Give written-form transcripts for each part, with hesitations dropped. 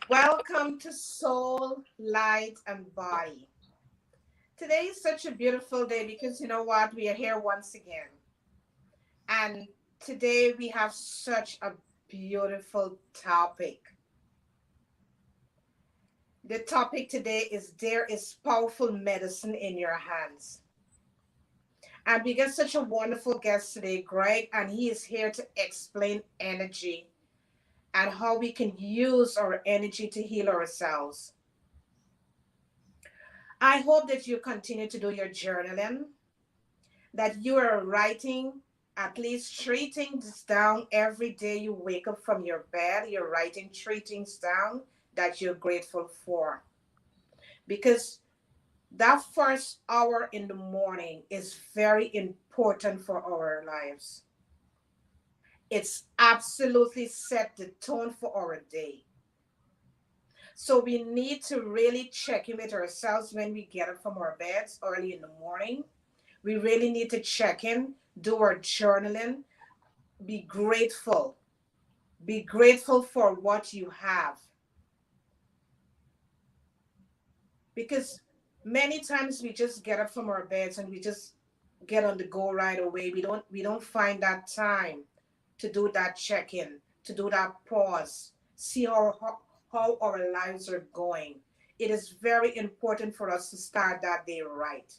Welcome to Soul, Light, and Body. Today is such a beautiful day because you know what? We are here once again. And today we have such a beautiful topic. The topic today is There is Powerful Medicine in Your Hands. And we get such a wonderful guest today, Greg, and he is here to explain energy and how we can use our energy to heal ourselves. I hope that you continue to do your journaling, that you are writing at least three things down every day you wake up from your bed. You're writing three things down that you're grateful for. Because that first hour in the morning is very important for our lives. It's absolutely set the tone for our day. So we need to really check in with ourselves when we get up from our beds early in the morning. We really need to check in, do our journaling, be grateful. Be grateful for what you have. Because many times we just get up from our beds and we just get on the go right away. We don't find that time to do that check-in, to do that pause, see how our lives are going. It is very important for us to start that day right.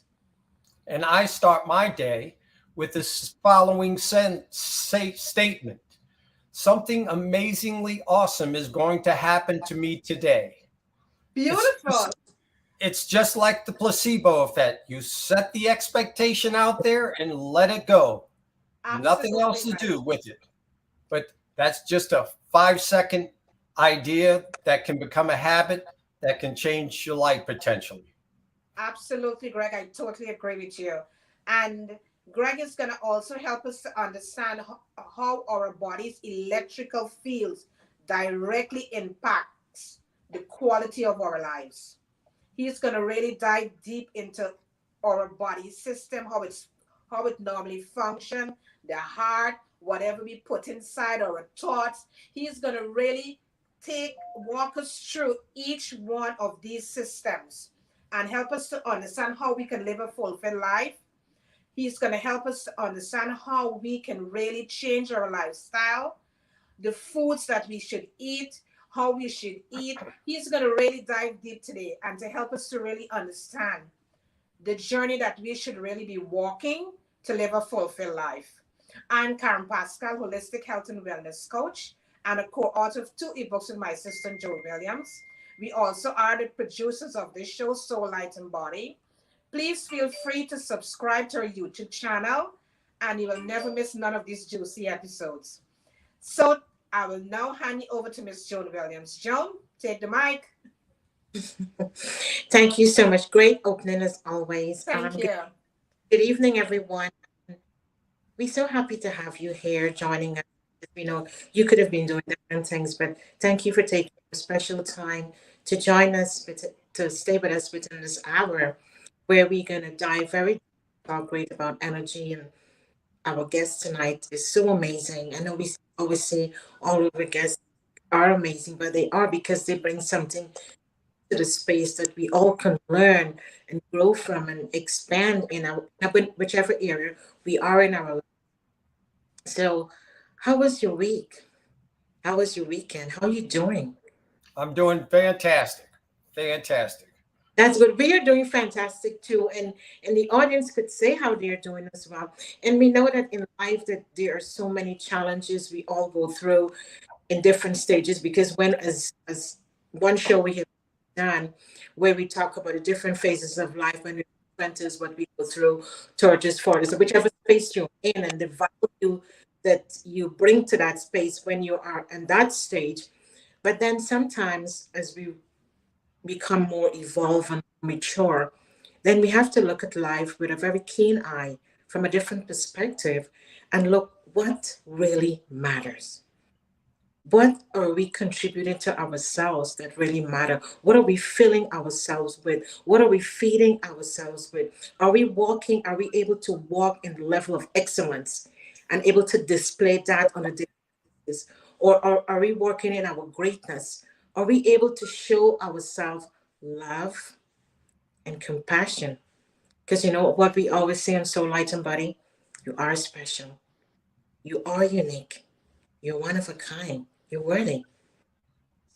And I start my day with this following statement. Something amazingly awesome is going to happen to me today. It's Beautiful. it's just like the placebo effect. You set the expectation out there and let it go. Nothing Absolutely else to right. do with it. But that's just a 5 second idea that can become a habit that can change your life potentially. Absolutely, Greg. I totally agree with you. And Greg is going to also help us to understand how our body's electrical fields directly impacts the quality of our lives. He's going to really dive deep into our body system, how it normally functions, the heart, whatever we put inside our thoughts. He's going to really take walk us through each one of these systems and help us to understand how we can live a fulfilled life. He's going to help us to understand how we can really change our lifestyle, the foods that we should eat, how we should eat. He's going to really dive deep today and to help us to really understand the journey that we should really be walking to live a fulfilled life. I'm Karen Pascal, holistic health and wellness coach, and a co-author of two ebooks with my sister Joe Williams. We also are the producers of this show, Soul, Light, and Body. Please feel free to subscribe to our YouTube channel, and you will never miss none of these juicy episodes. So I will now hand you over to Miss Joan Williams. Joan, take the mic. Thank you so much. Great opening as always. Thank you. Good evening, everyone. We're so happy to have you here joining us. We know you could have been doing different things, but thank you for taking a special time to join us, to stay with us within this hour where we're going to dive very deep, talk great about energy. And our guest tonight is so amazing. I know we always say all of our guests are amazing, but they are because they bring something to the space that we all can learn and grow from and expand in our whichever area we are in our life. So, how was your week? How was your weekend? How are you doing? I'm doing fantastic. Fantastic. That's good. We are doing fantastic too, and the audience could say how they're doing as well. And we know that in life that there are so many challenges we all go through in different stages. Because when as one show we have done where we talk about the different phases of life when we're 20s, what we go through towards just 40s, whichever space you're in, and the value that you bring to that space when you are in that stage. But then sometimes as we become more evolved and mature, then we have to look at life with a very keen eye from a different perspective and look what really matters. What are we contributing to ourselves that really matter? What are we filling ourselves with? What are we feeding ourselves with? Are we walking? Are we able to walk in the level of excellence and able to display that on a daily basis? Or are we working in our greatness? Are we able to show ourselves love and compassion? Because you know what we always say on Soul Light and Body? You are special. You are unique. You're one of a kind. You're worthy.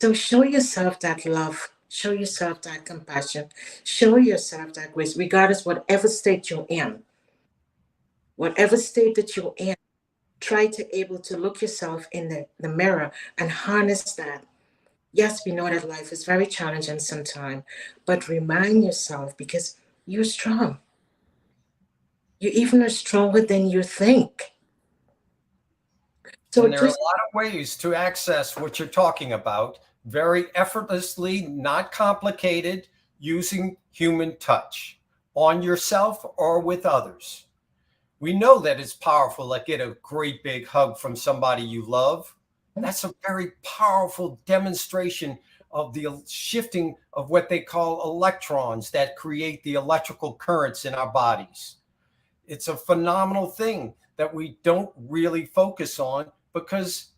So show yourself that love. Show yourself that compassion. Show yourself that grace, regardless whatever state you're in. Whatever state that you're in, try to able to look yourself in the mirror and harness that. Yes, we know that life is very challenging sometimes, but remind yourself because you're strong. You even are stronger than you think. So and there are a lot of ways to access what you're talking about, very effortlessly, not complicated, using human touch on yourself or with others. We know that it's powerful, like get a great big hug from somebody you love. That's a very powerful demonstration of the shifting of what they call electrons that create the electrical currents in our bodies. It's a phenomenal thing that we don't really focus on because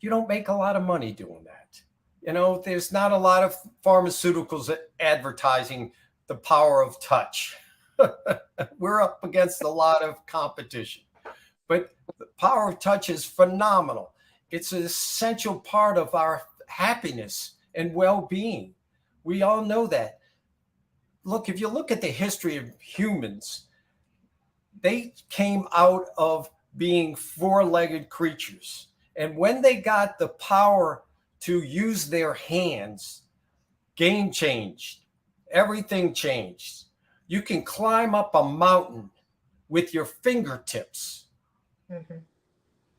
you don't make a lot of money doing that. You know, there's not a lot of pharmaceuticals advertising the power of touch. We're up against a lot of competition, but the power of touch is phenomenal. It's an essential part of our happiness and well-being. We all know that. Look, if you look at the history of humans, they came out of being four-legged creatures. And when they got the power to use their hands, game changed. Everything changed. You can climb up a mountain with your fingertips. Mm-hmm.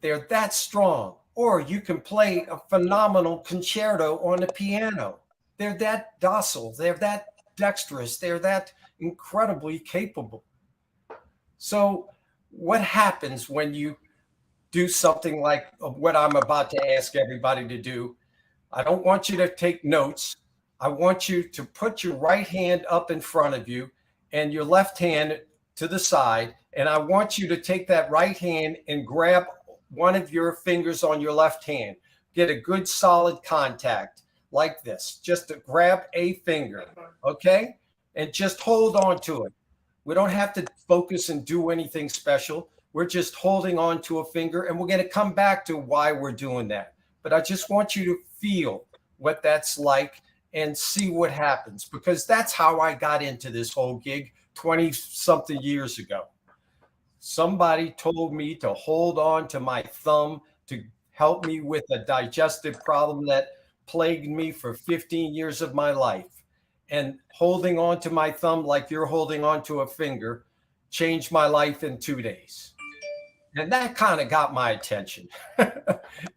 They're that strong. Or you can play a phenomenal concerto on the piano. They're that docile. They're that dexterous. They're that incredibly capable. So what happens when you do something like what I'm about to ask everybody to do? I don't want you to take notes. I want you to put your right hand up in front of you and your left hand to the side. And I want you to take that right hand and grab one of your fingers on your left hand. Get a good solid contact like this. Just to grab a finger, okay? And just hold on to it. We don't have to focus and do anything special. We're just holding on to a finger, and we're going to come back to why we're doing that. But I just want you to feel what that's like and see what happens, because that's how I got into this whole gig 20-something years ago. Somebody told me to hold on to my thumb to help me with a digestive problem that plagued me for 15 years of my life. And holding on to my thumb like you're holding on to a finger changed my life in 2 days. And that kind of got my attention.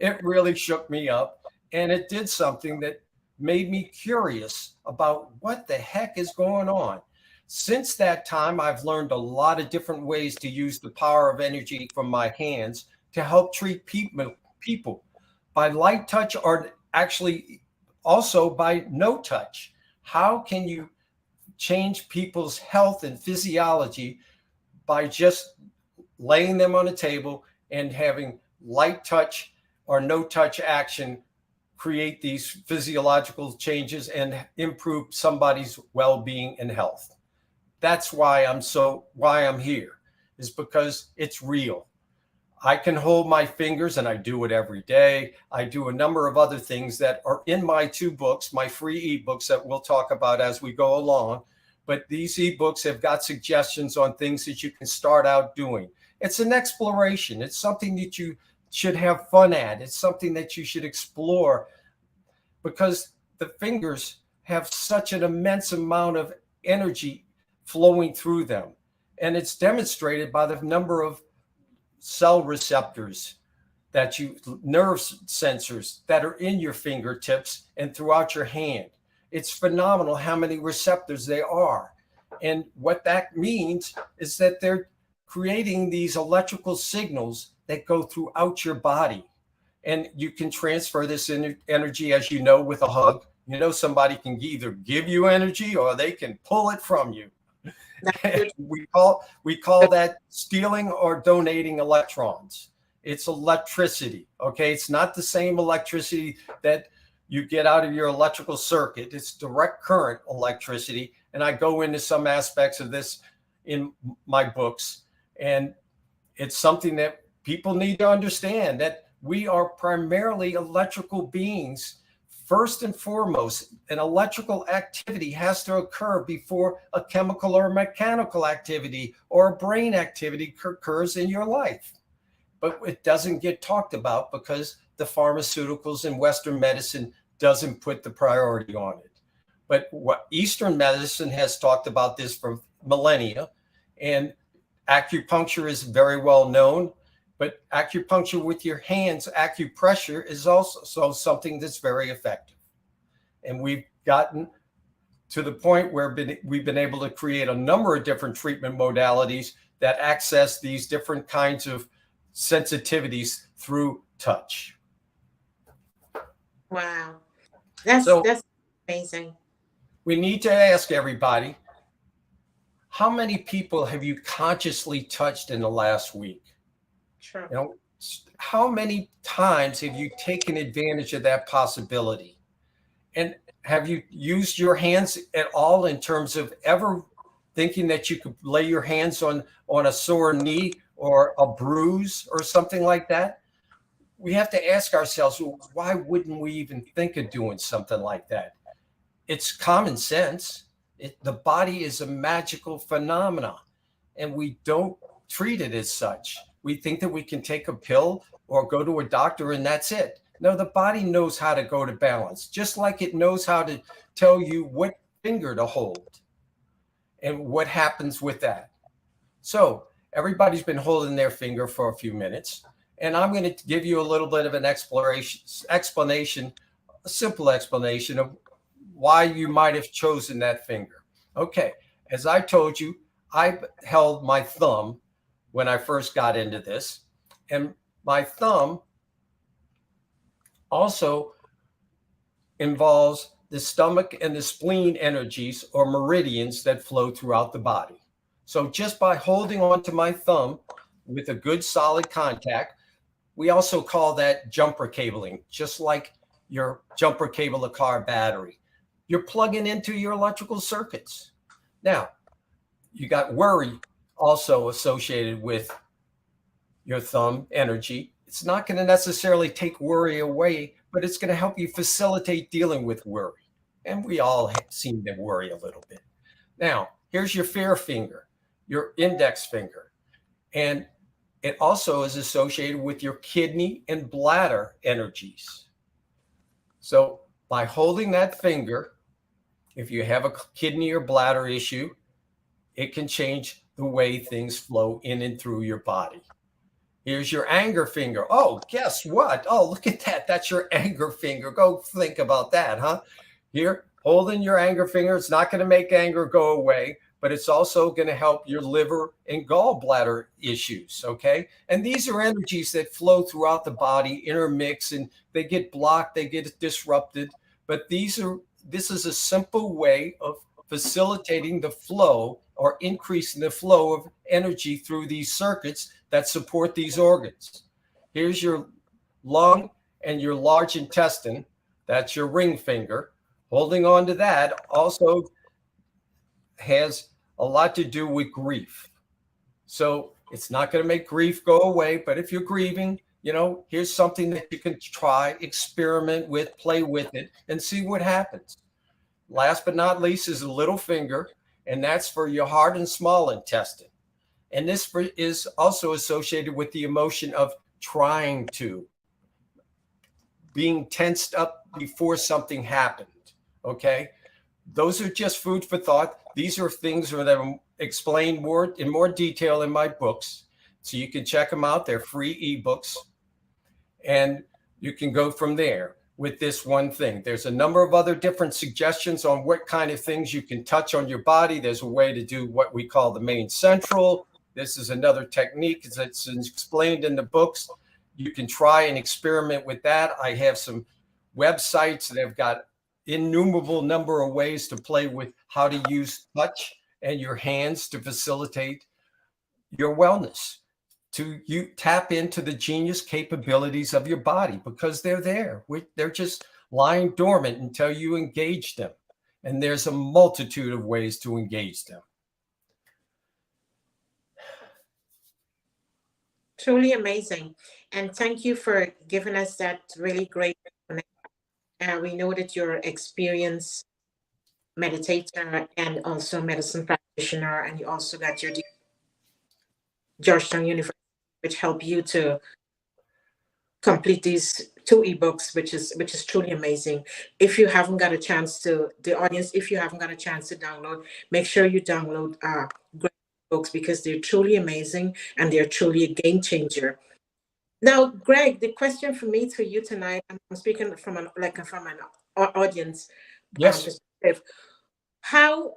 It really shook me up. And it did something that made me curious about what the heck is going on. Since that time, I've learned a lot of different ways to use the power of energy from my hands to help treat people by light touch, or actually also by no touch. How can you change people's health and physiology by just laying them on a table and having light touch or no touch action create these physiological changes and improve somebody's well-being and health? That's why I'm here, is because it's real. I can hold my fingers, and I do it every day. I do a number of other things that are in my 2 books, my free ebooks that we'll talk about as we go along. But these ebooks have got suggestions on things that you can start out doing. It's an exploration. It's something that you should have fun at. It's something that you should explore, because the fingers have such an immense amount of energy flowing through them. And it's demonstrated by the number of cell receptors nerve sensors that are in your fingertips and throughout your hand. It's phenomenal how many receptors there are. And what that means is that they're creating these electrical signals that go throughout your body. And you can transfer this energy, as you know, with a hug. You know, somebody can either give you energy or they can pull it from you. we call that stealing or donating electrons. It's electricity. Okay, it's not the same electricity that you get out of your electrical circuit. It's direct current electricity. And I go into some aspects of this in my books. And it's something that people need to understand, that we are primarily electrical beings. First and foremost, an electrical activity has to occur before a chemical or mechanical activity or a brain activity occurs in your life. But it doesn't get talked about because the pharmaceuticals and Western medicine doesn't put the priority on it. But what Eastern medicine has talked about this for millennia, and acupuncture is very well known, but acupuncture with your hands, acupressure, is also something that's very effective. And we've gotten to the point where we've been able to create a number of different treatment modalities that access these different kinds of sensitivities through touch. Wow. That's amazing. We need to ask everybody, how many people have you consciously touched in the last week? Sure. You know, how many times have you taken advantage of that possibility? And have you used your hands at all in terms of ever thinking that you could lay your hands on a sore knee or a bruise or something like that? We have to ask ourselves, well, why wouldn't we even think of doing something like that? It's common sense. The body is a magical phenomenon, and we don't treat it as such. We think that we can take a pill or go to a doctor and that's it. No, the body knows how to go to balance, just like it knows how to tell you what finger to hold and what happens with that. So everybody's been holding their finger for a few minutes, and I'm going to give you a little bit of an explanation, a simple explanation of why you might have chosen that finger. Okay, as I told you, I held my thumb when I first got into this, and my thumb also involves the stomach and the spleen energies or meridians that flow throughout the body. So just by holding on to my thumb with a good solid contact, we also call that jumper cabling, just like your jumper cable a car battery. You're plugging into your electrical circuits. Now, you got worry also associated with your thumb energy. It's not going to necessarily take worry away, but it's going to help you facilitate dealing with worry. And we all seem to worry a little bit. Now, here's your fair finger, your index finger. And it also is associated with your kidney and bladder energies. So by holding that finger, if you have a kidney or bladder issue, it can change the way things flow in and through your body. Here's your anger finger. Oh, guess what? Oh, look at that. That's your anger finger. Go think about that, huh? Here, holding your anger finger, it's not going to make anger go away, but it's also going to help your liver and gallbladder issues, okay? And these are energies that flow throughout the body, intermix, and they get blocked, they get disrupted. But this is a simple way of facilitating the flow or increasing the flow of energy through these circuits that support these organs. Here's your lung and your large intestine. That's your ring finger. Holding on to that also has a lot to do with grief. So it's not going to make grief go away, but if you're grieving, you know, here's something that you can try, experiment with, play with it, and see what happens. Last but not least is a little finger, and that's for your heart and small intestine. And this is also associated with the emotion of trying to, being tensed up before something happened, okay? Those are just food for thought. These are things that are explained in more detail in my books. So you can check them out. They're free ebooks. And you can go from there with this one thing. There's a number of other different suggestions on what kind of things you can touch on your body. There's a way to do what we call the main central. This is another technique that's explained in the books. You can try and experiment with that. I have some websites that have got innumerable number of ways to play with how to use touch and your hands to facilitate your wellness, to you tap into the genius capabilities of your body, because they're there. They're just lying dormant until you engage them. And there's a multitude of ways to engage them. Truly amazing. And thank you for giving us that really great. We know that you're an experienced meditator and also medicine practitioner, and you also got your Georgetown Universe, which help you to complete these 2 ebooks, which is truly amazing. If you haven't got a chance to, the audience, if you haven't got a chance to download, make sure you download great books, because they're truly amazing and they're truly a game changer. Now, Greg, the question for me for you tonight, I'm speaking from an audience perspective. How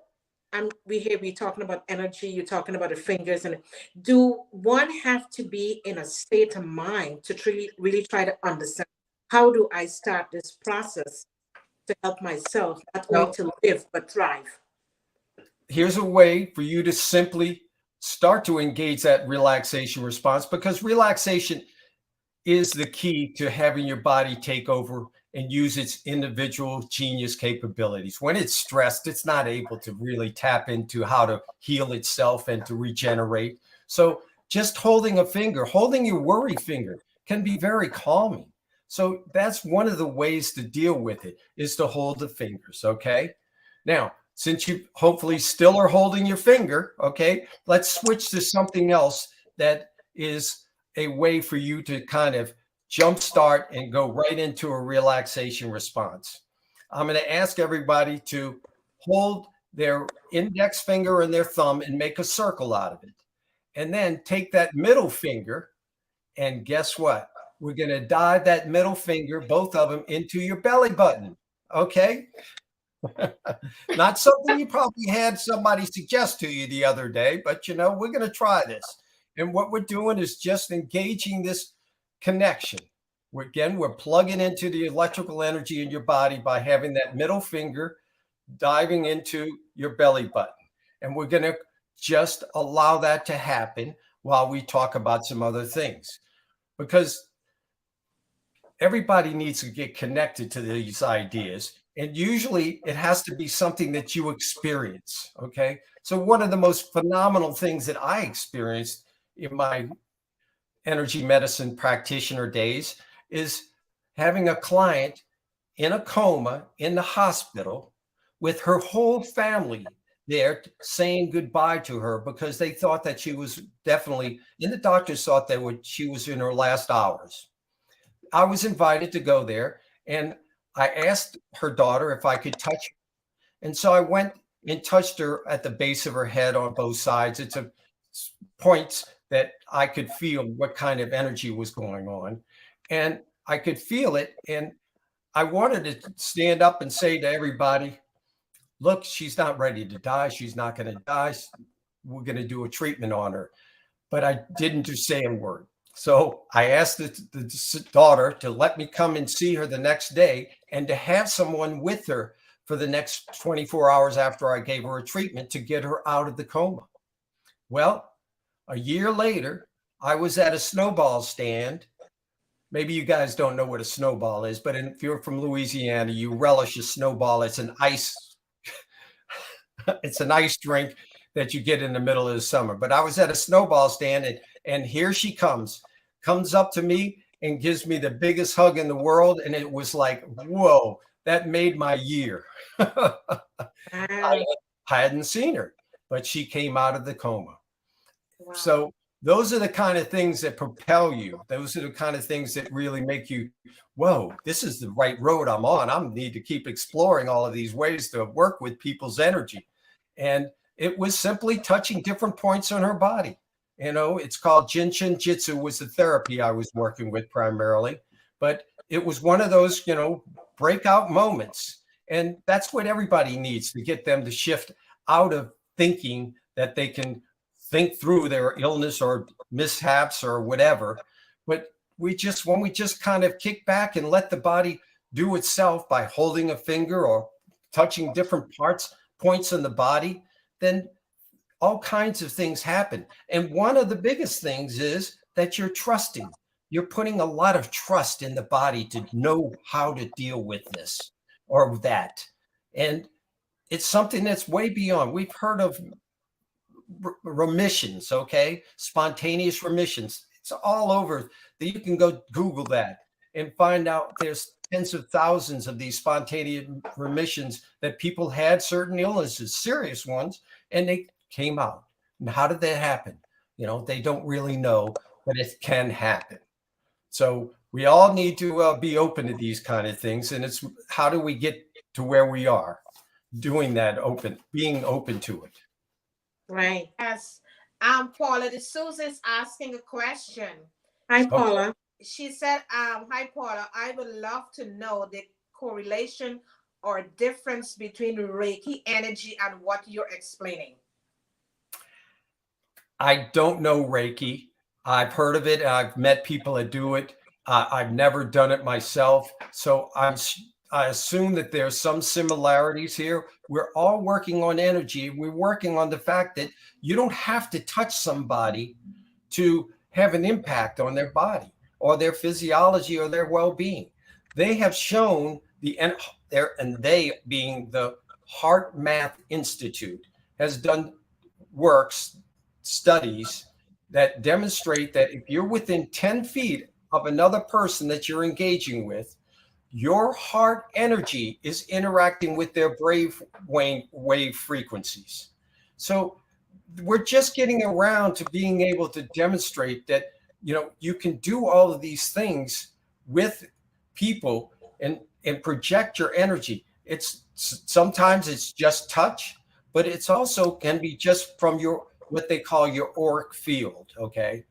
we're talking about energy, you're talking about the fingers, and do one have to be in a state of mind to really try to understand, how do I start this process to help myself not only to live but thrive? Here's a way for you to simply start to engage that relaxation response, because relaxation is the key to having your body take over and use its individual genius capabilities. When it's stressed, it's not able to really tap into how to heal itself and to regenerate. So just holding a finger, holding your worry finger, can be very calming. So that's one of the ways to deal with it, is to hold the fingers, okay? Now, since you hopefully still are holding your finger, okay, let's switch to something else that is a way for you to kind of jumpstart and go right into a relaxation response. I'm going to ask everybody to hold their index finger and their thumb and make a circle out of it. And then take that middle finger, and guess what? We're going to dive that middle finger, both of them, into your belly button. Okay? Not something you probably had somebody suggest to you the other day, but we're going to try this. And what we're doing is just engaging this connection. We're plugging into the electrical energy in your body by having that middle finger diving into your belly button. And we're going to just allow that to happen while we talk about some other things, because everybody needs to get connected to these ideas. And usually it has to be something that you experience. Okay. So one of the most phenomenal things that I experienced in my energy medicine practitioner days is having a client in a coma in the hospital with her whole family there saying goodbye to her, because they thought that she was definitely, and the doctors thought that she was in her last hours. I was invited to go there, and I asked her daughter if I could touch her. And so I went and touched her at the base of her head on both sides. It's a points that I could feel what kind of energy was going on. And I could feel it. And I wanted to stand up and say to everybody, look, she's not ready to die. She's not going to die. We're going to do a treatment on her. But I didn't say a word. So I asked the daughter to let me come and see her the next day, and to have someone with her for the next 24 hours after I gave her a treatment to get her out of the coma. Well, a year later, I was at a snowball stand. Maybe you guys don't know what a snowball is, but if you're from Louisiana, you relish a snowball. It's an ice drink that you get in the middle of the summer. But I was at a snowball stand, and here she comes up to me and gives me the biggest hug in the world. And it was like, whoa, that made my year. I hadn't seen her, but she came out of the coma. Wow. So those are the kind of things that propel you. Those are the kind of things that really make you, whoa, this is the right road I'm on. I need to keep exploring all of these ways to work with people's energy. And it was simply touching different points on her body. It's called Jinshin Jitsu, was the therapy I was working with primarily. But it was one of those, breakout moments. And that's what everybody needs to get them to shift out of thinking that they can think through their illness or mishaps or whatever. But when we just kind of kick back and let the body do itself by holding a finger or touching different points in the body, then all kinds of things happen. And one of the biggest things is that you're trusting. you're putting a lot of trust in the body to know how to deal with this or that. And it's something that's way beyond. We've heard of remissions, okay? Spontaneous remissions. It's all over. You can go Google that and find out there's tens of thousands of these spontaneous remissions that people had certain illnesses, serious ones, and they came out. And how did that happen? They don't really know, but it can happen. So we all need to be open to these kind of things. And it's how do we get to where we are doing that, being open to it. Right. Yes. Paula D'Souza is asking a question. Hi, Paula. She said, hi, Paula. I would love to know the correlation or difference between Reiki energy and what you're explaining. I don't know Reiki. I've heard of it. I've met people that do it. I've never done it myself. So I assume that there's some similarities here. We're all working on energy. We're working on the fact that you don't have to touch somebody to have an impact on their body or their physiology or their well-being. They have shown and they being the Heart Math Institute has done studies that demonstrate that if you're within 10 feet of another person that you're engaging with, your heart energy is interacting with their brave wave frequencies. So we're just getting around to being able to demonstrate that, you can do all of these things with people and project your energy. Sometimes it's just touch, but it's also can be just from what they call your auric field, okay?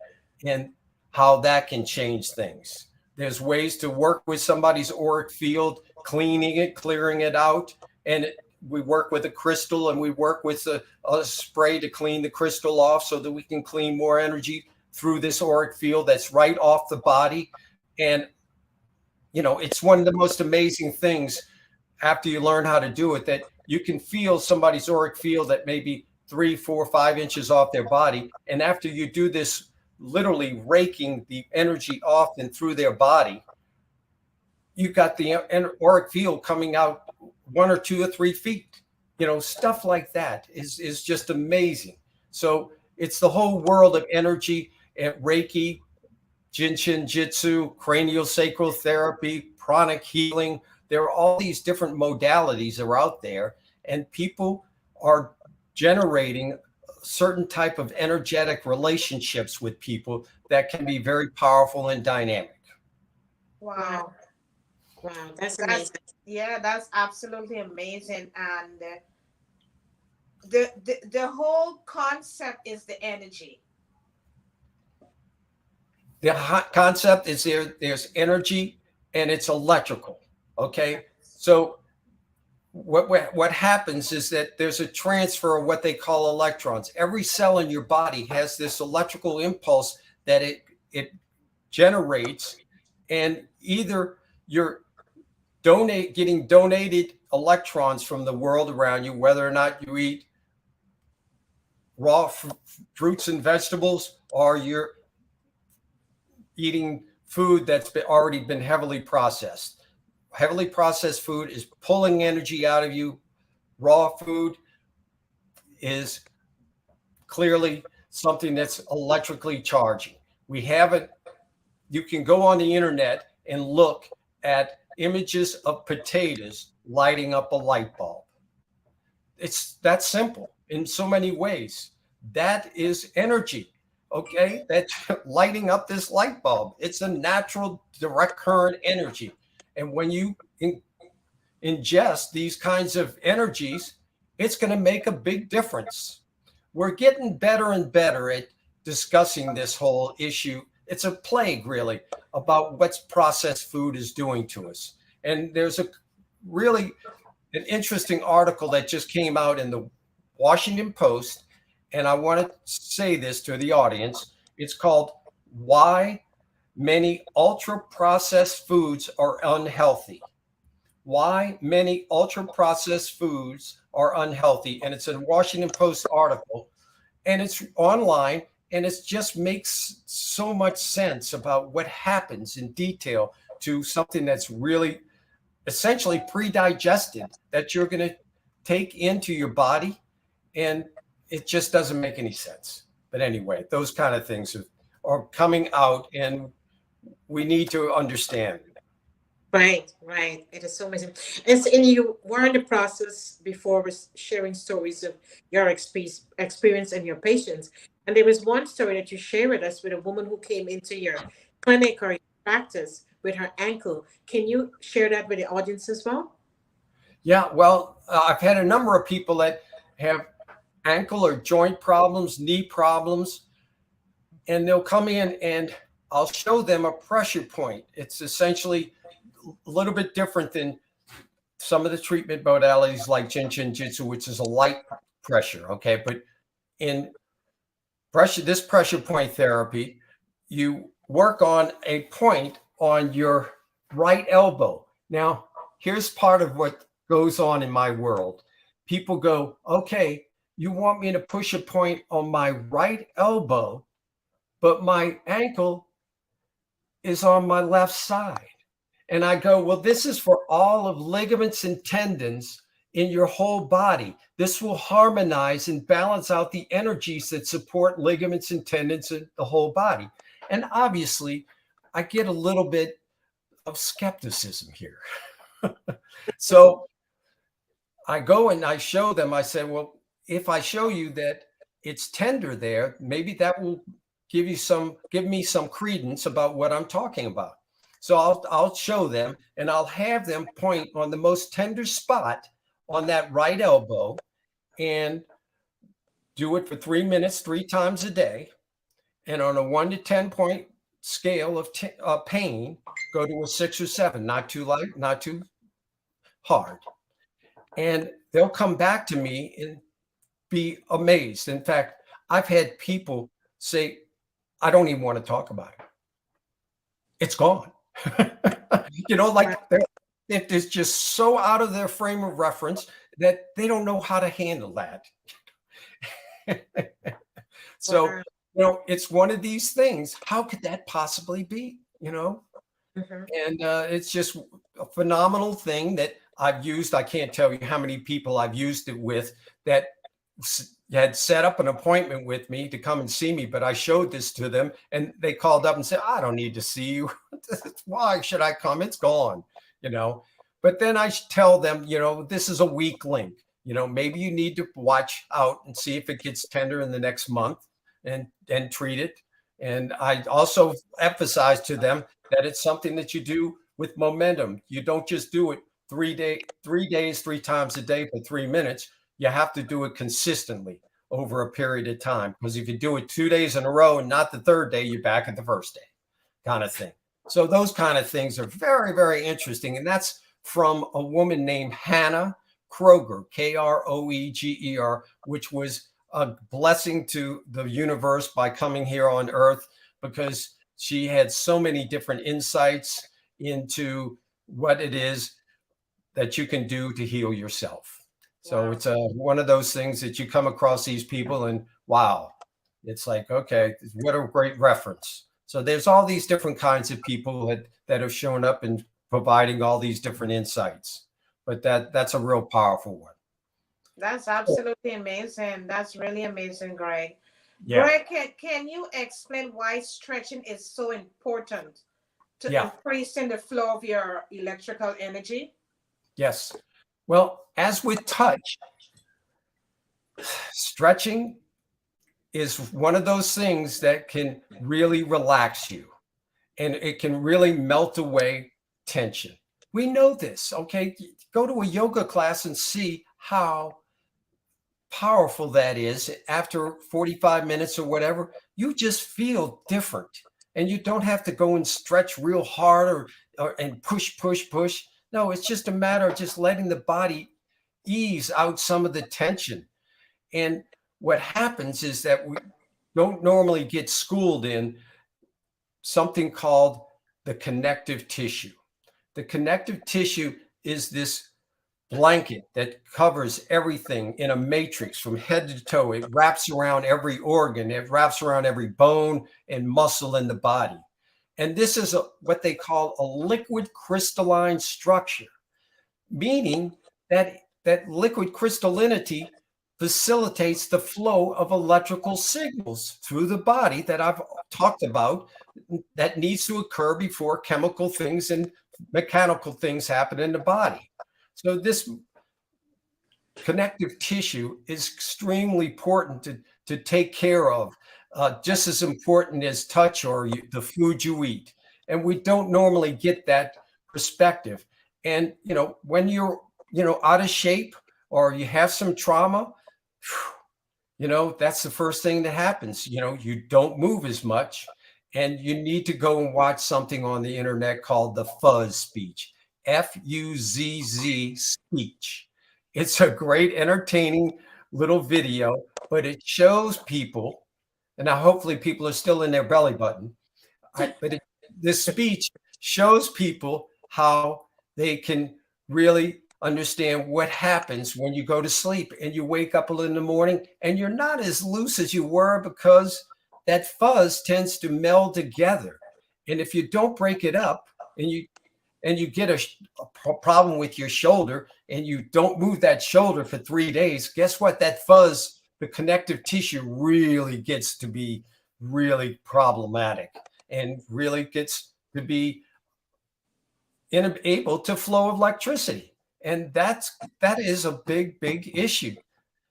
And how that can change things. There's ways to work with somebody's auric field, cleaning it, clearing it out. And we work with a crystal and we work with a spray to clean the crystal off so that we can clean more energy through this auric field that's right off the body. And, it's one of the most amazing things after you learn how to do it, that you can feel somebody's auric field that may be 3, 4, 5 inches off their body. And after you do this, literally raking the energy off and through their body, you got the auric field coming out 1 or 2 or 3 feet. Stuff like that is just amazing. So it's the whole world of energy and Reiki, Jinshin Jitsu, cranial sacral therapy, pranic healing. There are all these different modalities that are out there, and people are generating certain type of energetic relationships with people that can be very powerful and dynamic. Wow. That's amazing. That's absolutely amazing. And the whole concept is the energy. The concept is there's energy and it's electrical. Okay. So what happens is that there's a transfer of what they call electrons. Every cell in your body has this electrical impulse that it generates, and either you're getting donated electrons from the world around you, whether or not you eat raw fruits and vegetables, or you're eating food that's already been heavily processed. Heavily processed food is pulling energy out of you. Raw food is clearly something that's electrically charging. You can go on the internet and look at images of potatoes lighting up a light bulb. It's that simple in so many ways. That is energy. Okay, that's lighting up this light bulb. It's a natural direct current energy. And when you ingest these kinds of energies, it's going to make a big difference. We're getting better and better at discussing this whole issue. It's a plague, really, about what processed food is doing to us. And there's an interesting article that just came out in the Washington Post. And I want to say this to the audience. It's called Why Many Ultra-Processed Foods Are Unhealthy. Why Many Ultra-Processed Foods Are Unhealthy. And it's a Washington Post article. And it's online. And it just makes so much sense about what happens in detail to something that's really essentially pre-digested that you're going to take into your body. And it just doesn't make any sense. But anyway, those kind of things are coming out, and we need to understand. Right, right. It is so amazing. And you were in the process before was sharing stories of your experience and your patients. And there was one story that you shared with us with a woman who came into your clinic or your practice with her ankle. Can you share that with the audience as well? Yeah, well, I've had a number of people that have ankle or joint problems, knee problems, and they'll come in and I'll show them a pressure point. It's essentially a little bit different than some of the treatment modalities like Jin Shin Jitsu, which is a light pressure. Okay. But in this pressure point therapy, you work on a point on your right elbow. Now, here's part of what goes on in my world. People go, okay, you want me to push a point on my right elbow, but my ankle is on my left side. And I go, well, this is for all of ligaments and tendons in your whole body. This will harmonize and balance out the energies that support ligaments and tendons in the whole body. And obviously, I get a little bit of skepticism here. So I go and I show them, I say, well, if I show you that it's tender there, maybe that will give me some credence about what I'm talking about. So I'll show them, and I'll have them point on the most tender spot on that right elbow and do it for 3 minutes, 3 times a day. And on a 1 to 10 point scale of pain, go to a 6 or 7, not too light, not too hard. And they'll come back to me and be amazed. In fact, I've had people say, I don't even want to talk about it. It's gone. Like it's just so out of their frame of reference that they don't know how to handle that. So, it's one of these things. How could that possibly be? Mm-hmm. And it's just a phenomenal thing that I've used. I can't tell you how many people I've used it with that had set up an appointment with me to come and see me, but I showed this to them and they called up and said, I don't need to see you. Why should I come? It's gone, But then I tell them, this is a weak link. Maybe you need to watch out and see if it gets tender in the next month and treat it. And I also emphasize to them that it's something that you do with momentum. You don't just do it 3 days, 3 times a day for 3 minutes. You have to do it consistently over a period of time. Because if you do it 2 days in a row and not the third day, you're back at the first day kind of thing. So those kind of things are very, very interesting. And that's from a woman named Hannah Kroeger, Kroeger, which was a blessing to the universe by coming here on Earth, because she had so many different insights into what it is that you can do to heal yourself. So Wow. it's one of those things that you come across these people and wow, it's like, okay, what a great reference. So there's all these different kinds of people that have shown up and providing all these different insights. But that's a real powerful one. That's absolutely amazing. That's really amazing, Greg. Yeah. Greg, can you explain why stretching is so important to Yeah. increasing the flow of your electrical energy? Yes. Well, as with touch, stretching is one of those things that can really relax you, and it can really melt away tension. We know this, okay? Go to a yoga class and see how powerful that is. After 45 minutes or whatever, you just feel different, and you don't have to go and stretch real hard and push. No, it's just a matter of just letting the body ease out some of the tension. And what happens is that we don't normally get schooled in something called the connective tissue. The connective tissue is this blanket that covers everything in a matrix from head to toe. It wraps around every organ, it wraps around every bone and muscle in the body. And this is what they call a liquid crystalline structure, meaning that liquid crystallinity facilitates the flow of electrical signals through the body that I've talked about that needs to occur before chemical things and mechanical things happen in the body. So this connective tissue is extremely important to take care of, just as important as touch or the food you eat. And we don't normally get that perspective. And, when you're, out of shape or you have some trauma, that's the first thing that happens. You don't move as much, and you need to go and watch something on the internet called the fuzz speech, FUZZ speech. It's a great, entertaining little video, but it shows people, and now hopefully people are still in their belly button, but this speech shows people how they can really understand what happens when you go to sleep and you wake up in the morning and you're not as loose as you were, because that fuzz tends to meld together. And if you don't break it up and you get a problem with your shoulder and you don't move that shoulder for 3 days, guess what? That fuzz, the connective tissue, really gets to be really problematic and really gets to be unable to flow electricity. And that is a big, big issue.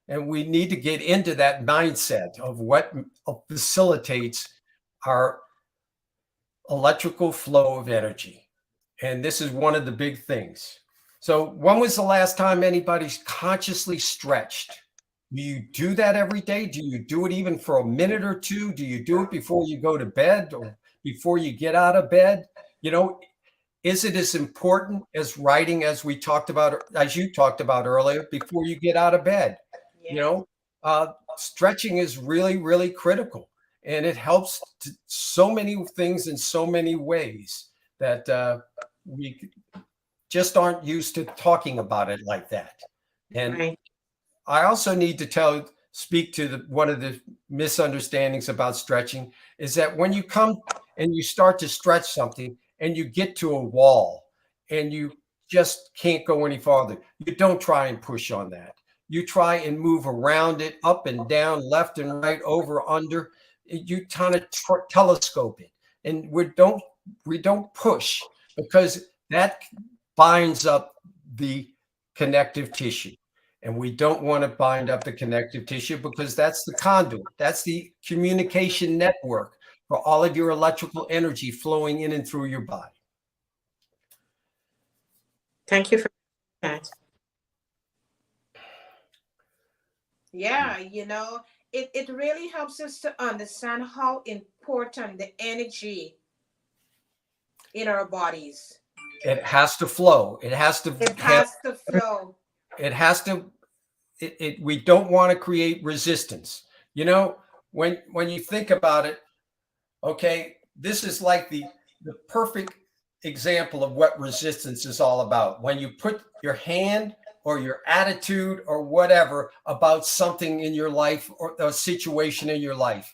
And we need to get into that mindset of what facilitates our electrical flow of energy. And this is one of the big things. So when was the last time anybody's consciously stretched? Do you do that every day? Do you do it even for a minute or two? Do you do it before you go to bed or before you get out of bed? Is it as important as writing, as you talked about earlier, before you get out of bed? Yeah. Stretching is really, really critical, and it helps so many things in so many ways that we just aren't used to talking about it like that. And right. I also need to speak to one of the misunderstandings about stretching is that when you come and you start to stretch something, and you get to a wall and you just can't go any farther, you don't try and push on that. You try and move around it, up and down, left and right, over, under. You kind of telescope it. And we don't push, because that binds up the connective tissue. And we don't want to bind up the connective tissue, because that's the conduit. That's the communication network for all of your electrical energy flowing in and through your body. Thank you for that. Yeah, it really helps us to understand how important the energy in our bodies. It has to flow. It has to flow. It has to, we don't want to create resistance. When you think about it, okay, this is like the perfect example of what resistance is all about. When you put your hand or your attitude or whatever about something in your life or a situation in your life,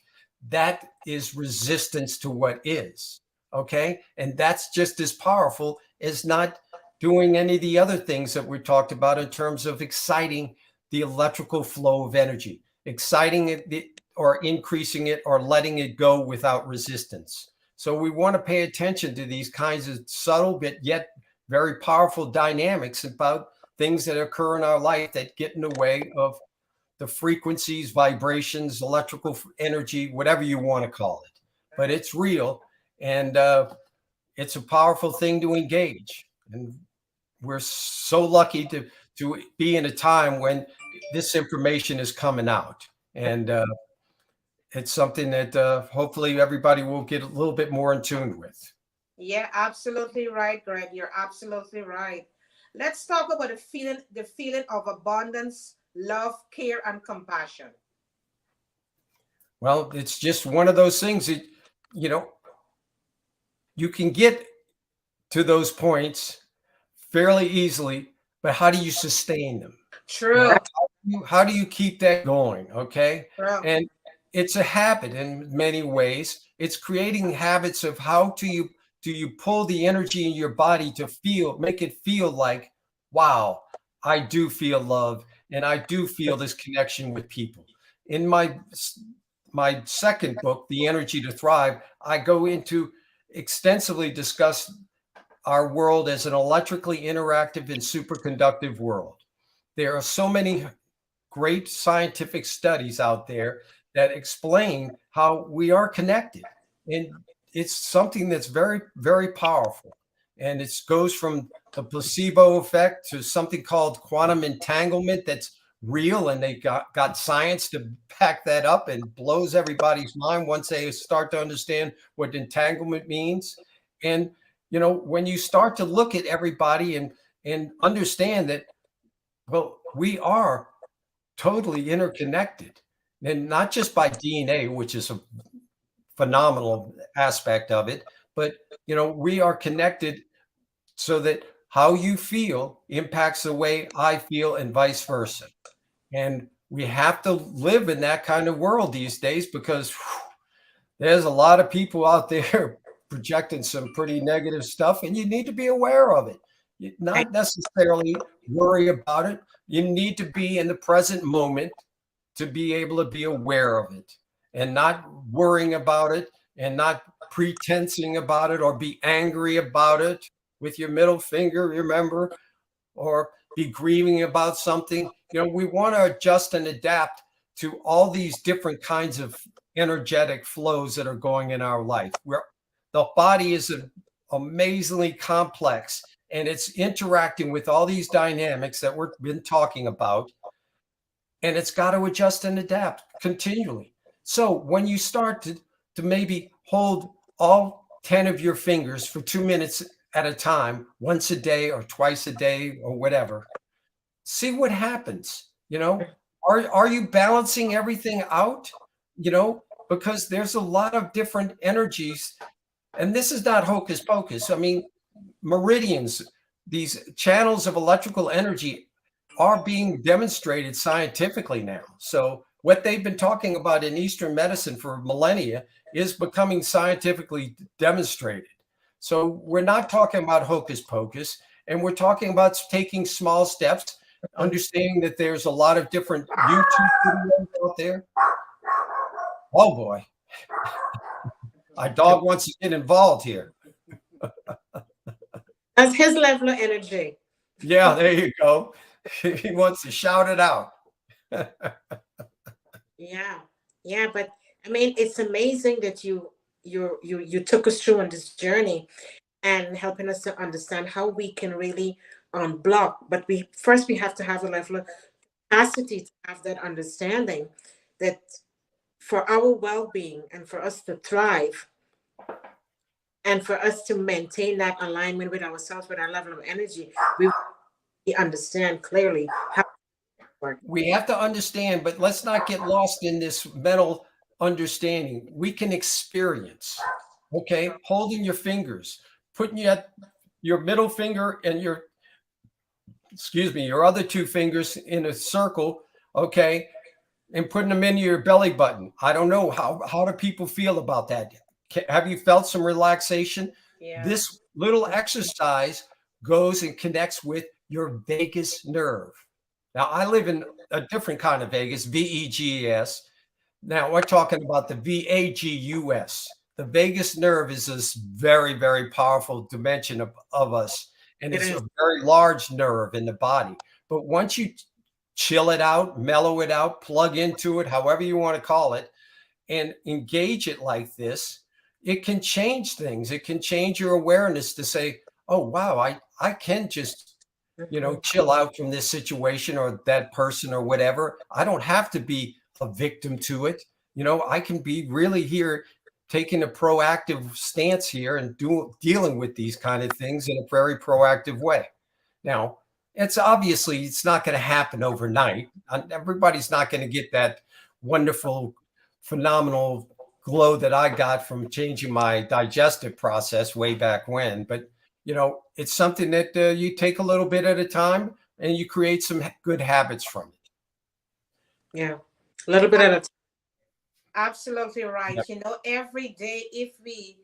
that is resistance to what is, okay? And that's just as powerful as not doing any of the other things that we talked about in terms of exciting the electrical flow of energy, exciting it or increasing it or letting it go without resistance. So we want to pay attention to these kinds of subtle but yet very powerful dynamics about things that occur in our life that get in the way of the frequencies, vibrations, electrical energy, whatever you want to call it. But it's real, and it's a powerful thing to engage. And we're so lucky to be in a time when this information is coming out. And it's something that hopefully everybody will get a little bit more in tune with. Yeah, absolutely right, Greg. You're absolutely right. Let's talk about the feeling of abundance, love, care, and compassion. Well, it's just one of those things that, you can get to those points fairly easily, but how do you sustain them? True. How do you keep that going? Okay. True. And it's a habit in many ways. It's creating habits of how do you pull the energy in your body to make it feel like, wow, I do feel love and I do feel this connection with people. In my second book, The Energy to Thrive, I go into extensively discuss our world as an electrically interactive and superconductive world. There are so many great scientific studies out there that explain how we are connected. And it's something that's very, very powerful. And it goes from the placebo effect to something called quantum entanglement that's real. And they got science to back that up, and blows everybody's mind once they start to understand what entanglement means. And, you know, when you start to look at everybody and understand that, well, we are totally interconnected, and not just by DNA, which is a phenomenal aspect of it, but, you know, we are connected so that how you feel impacts the way I feel and vice versa. And we have to live in that kind of world these days, because there's a lot of people out there projecting some pretty negative stuff, and you need to be aware of it. Not necessarily worry about it. You need to be in the present moment to be able to be aware of it, and not worrying about it, and not pretensing about it, or be angry about it with your middle finger, remember, or be grieving about something. You know, we want to adjust and adapt to all these different kinds of energetic flows that are going in our life. The body is amazingly complex, and it's interacting with all these dynamics that we've been talking about, and it's got to adjust and adapt continually. So when you start to maybe hold all 10 of your fingers for 2 minutes at a time, once a day or twice a day or whatever, see what happens. You know, are you balancing everything out? You know, because there's a lot of different energies, and this is not hocus pocus. I mean, meridians, these channels of electrical energy, are being demonstrated scientifically now. So what they've been talking about in Eastern medicine for millennia is becoming scientifically demonstrated. So we're not talking about hocus pocus, and we're talking about taking small steps, understanding that there's a lot of different YouTube videos out there. Oh boy, our dog wants to get involved here. That's his level of energy. Yeah, there you go. He wants to shout it out. Yeah, but I mean, it's amazing that you took us through on this journey and helping us to understand how we can really unblock. But we have to have a level of capacity to have that understanding that for our well-being and for us to thrive and for us to maintain that alignment with ourselves, with our level of energy, we understand clearly how it works. We have to understand, but let's not get lost in this mental understanding. We can experience, okay, holding your fingers, putting your middle finger and your other two fingers in a circle, okay, and putting them into your belly button. I don't know, how do people feel about that? Have you felt some relaxation? Yeah. This little exercise goes and connects with your vagus nerve. Now, I live in a different kind of vagus, VEGS. Now, we're talking about the VAGUS. The vagus nerve is this very, very powerful dimension of us, and it's a very large nerve in the body. But once you chill it out, mellow it out, plug into it, however you want to call it, and engage it like this, it can change things. It can change your awareness to say, oh, wow, I can just, you know, chill out from this situation or that person or whatever. I don't have to be a victim to it. You know, I can be really here taking a proactive stance here and dealing with these kind of things in a very proactive way. Now, it's not going to happen overnight. Everybody's not going to get that wonderful, phenomenal glow that I got from changing my digestive process way back when. But, you know, it's something that you take a little bit at a time, and you create some good habits from it. Yeah. A little bit at a time. Absolutely right. Yep. You know, every day, if we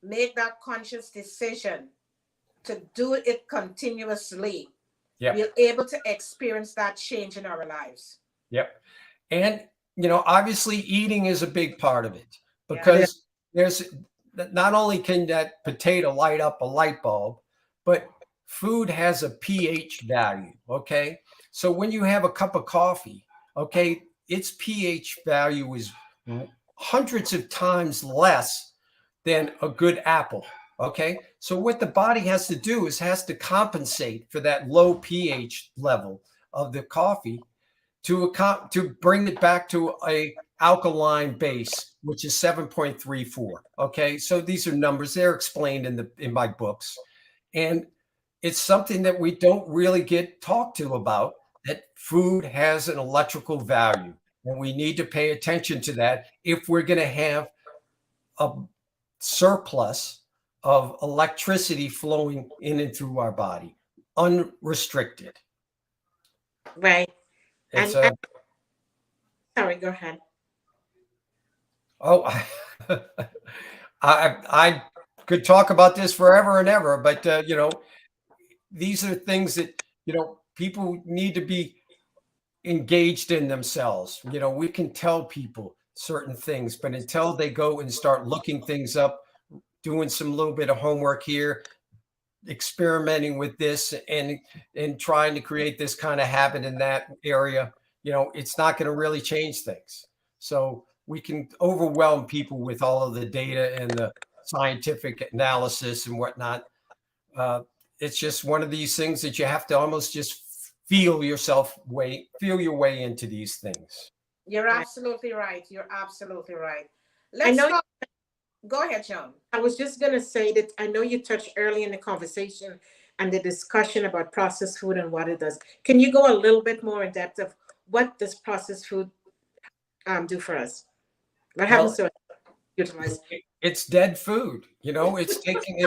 make that conscious decision to do it continuously, Yep. we're able to experience that change in our lives. Yep. And, obviously eating is a big part of it, Yeah. because there's not only can that potato light up a light bulb, but food has a pH value. Okay. So when you have a cup of coffee, okay, its pH value is hundreds of times less than a good apple. Okay. So what the body has to do is has to compensate for that low pH level of the coffee to bring it back to a alkaline base, which is 7.34. Okay. So these are numbers. They're explained in my books. And it's something that we don't really get talked to about, that food has an electrical value. And we need to pay attention to that if we're going to have a surplus of electricity flowing in and through our body, unrestricted. Right. It's And sorry, go ahead. Oh, I could talk about this forever and ever, but these are things that people need to be engaged in themselves. We can tell people certain things, but until they go and start looking things up, doing some little bit of homework here, experimenting with this, and trying to create this kind of habit in that area, it's not going to really change things. So we can overwhelm people with all of the data and the scientific analysis and whatnot. It's just one of these things that you have to almost just feel your way into these things. You're absolutely right. You're absolutely right. I know. Go ahead, Sean. I was just going to say that I know you touched early in the conversation and the discussion about processed food and what it does. Can you go a little bit more in depth of what does processed food do for us? What happens to us? Utilize? It's dead food. It's taking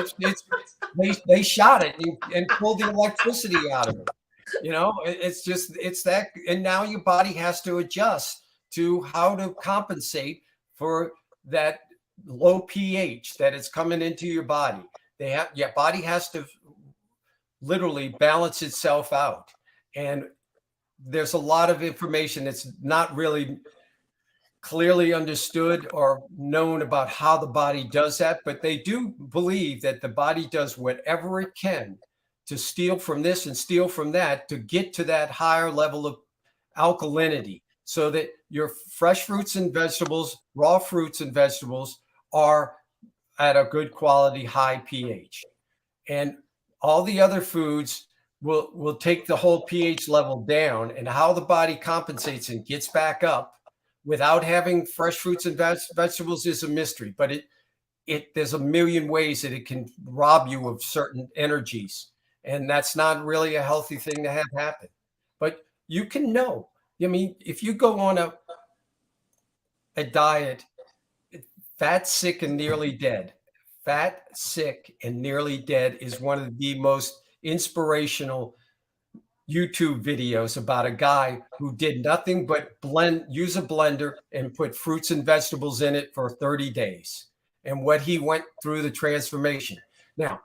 they shot it and pulled the electricity out of it. It's that, and now your body has to adjust to how to compensate for that low pH that is coming into your body. Your body has to literally balance itself out. And there's a lot of information that's not really clearly understood or known about how the body does that, but they do believe that the body does whatever it can to steal from this and steal from that to get to that higher level of alkalinity, so that your fresh fruits and vegetables, raw fruits and vegetables, are at a good quality high pH. And all the other foods will take the whole pH level down, and how the body compensates and gets back up without having fresh fruits and vegetables is a mystery. But there's a million ways that it can rob you of certain energies, and that's not really a healthy thing to have happen. But you can know. I mean, if you go on a diet, fat, sick, and nearly dead. Fat, Sick, and Nearly Dead is one of the most inspirational YouTube videos about a guy who did nothing but use a blender and put fruits and vegetables in it for 30 days, and what he went through the transformation. Now,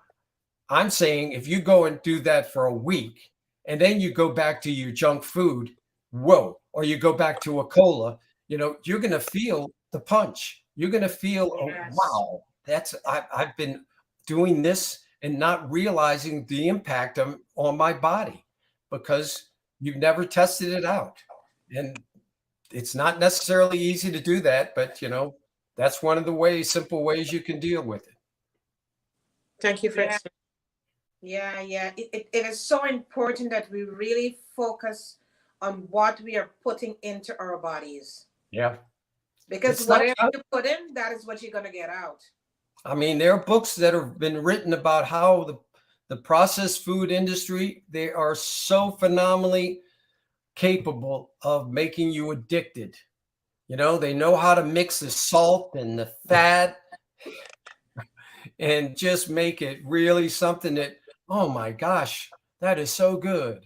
I'm saying if you go and do that for a week and then you go back to your junk food, whoa, or you go back to a cola, you're going to feel the punch. You're going to feel, Yes. Oh, wow, I've been doing this and not realizing the impact on my body, because you've never tested it out. And it's not necessarily easy to do that, but that's one of the simple ways you can deal with it. Thank you for Yeah. It is so important that we really focus on what we are putting into our bodies. Yeah. Because whatever you put in, that is what you're going to get out. I mean, there are books that have been written about how the processed food industry, they are so phenomenally capable of making you addicted. They know how to mix the salt and the fat and just make it really something that, oh my gosh, that is so good.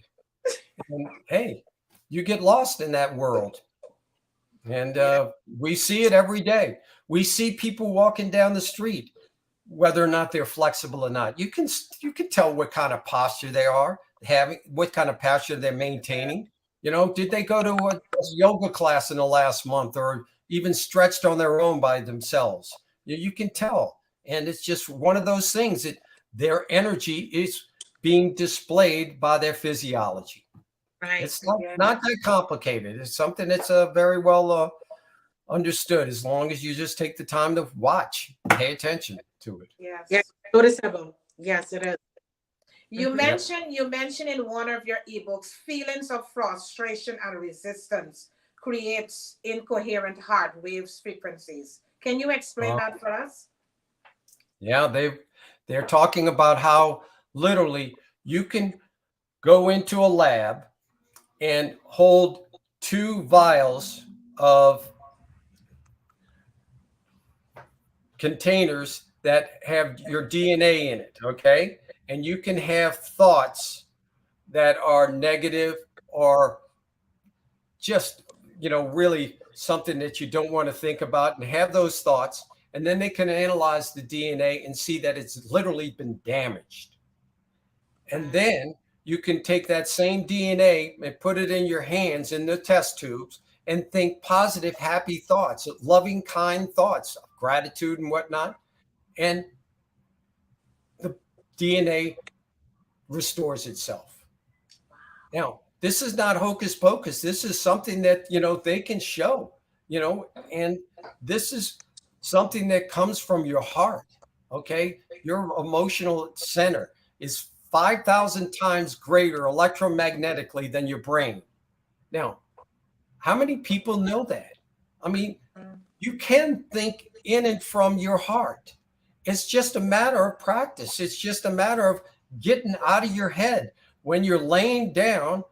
And hey, you get lost in that world. And we see it every day. We see people walking down the street, whether or not they're flexible or not. You can tell what kind of posture they are having, what kind of posture they're maintaining. Did they go to a yoga class in the last month, or even stretched on their own by themselves? You can tell. And it's just one of those things that their energy is being displayed by their physiology. Right. It's not that complicated. It's something that's very well understood, as long as you just take the time to watch, pay attention to it. Yes. Yes. Noticeable. Yes, it is. You Mhm. mentioned in one of your ebooks, feelings of frustration and resistance creates incoherent heart waves frequencies. Can you explain that for us? Yeah, they're talking about how literally you can go into a lab and hold 2 vials of containers that have your DNA in it, okay? And you can have thoughts that are negative, or just, really something that you don't want to think about, and have those thoughts. And then they can analyze the DNA and see that it's literally been damaged. And then you can take that same DNA and put it in your hands in the test tubes and think positive, happy thoughts, loving, kind thoughts, gratitude and whatnot. And the DNA restores itself. Now, this is not hocus pocus. This is something that, they can show, and this is something that comes from your heart. Okay. Your emotional center is 5,000 times greater electromagnetically than your brain. Now, how many people know that? I mean, you can think in and from your heart. It's just a matter of practice. It's just a matter of getting out of your head. When you're laying down,